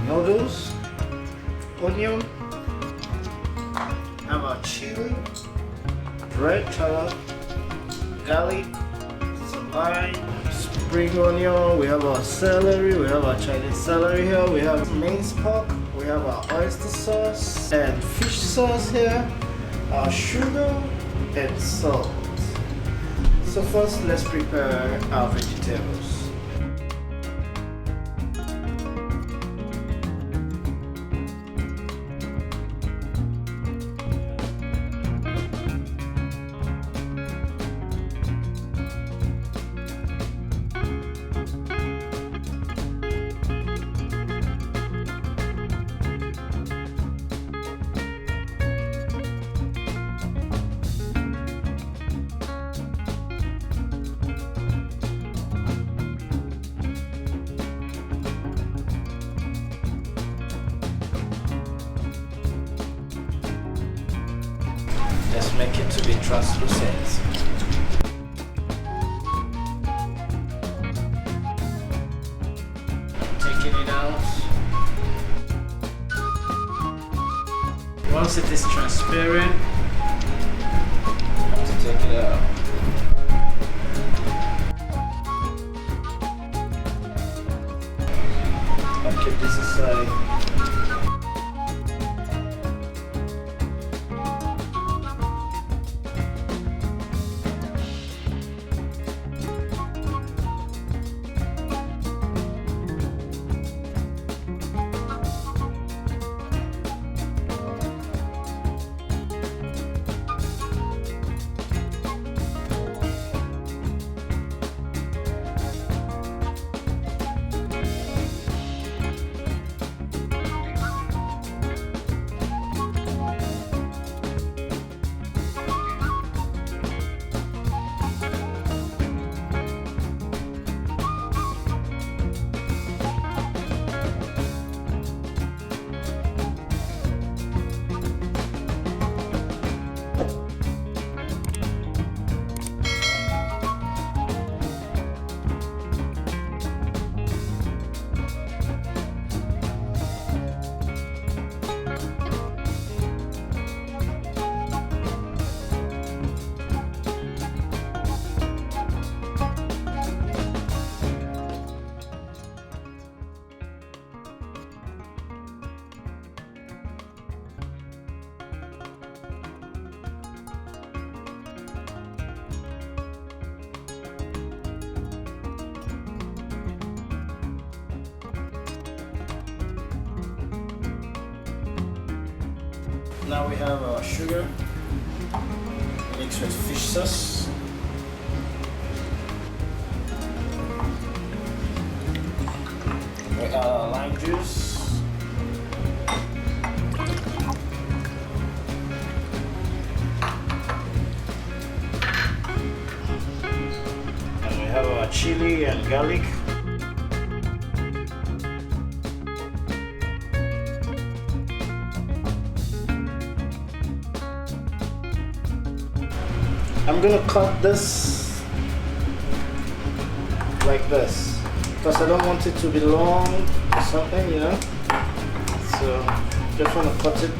noodles, onion, have our chili, red shallot, garlic, some lime, spring onion, we have our celery, we have our Chinese celery here, we have minced pork, we have our oyster sauce and fish sauce here, our sugar and salt. So first let's prepare our vegetables. Let's make it to be translucent. Taking it out. Once it is transparent, you have to take it out. I'll keep this aside. Now we have our sugar mixed with fish sauce. We add our lime juice. And we have our chili and garlic. I'm gonna cut this like this because I don't want it to be long or something, you know. So just want to cut it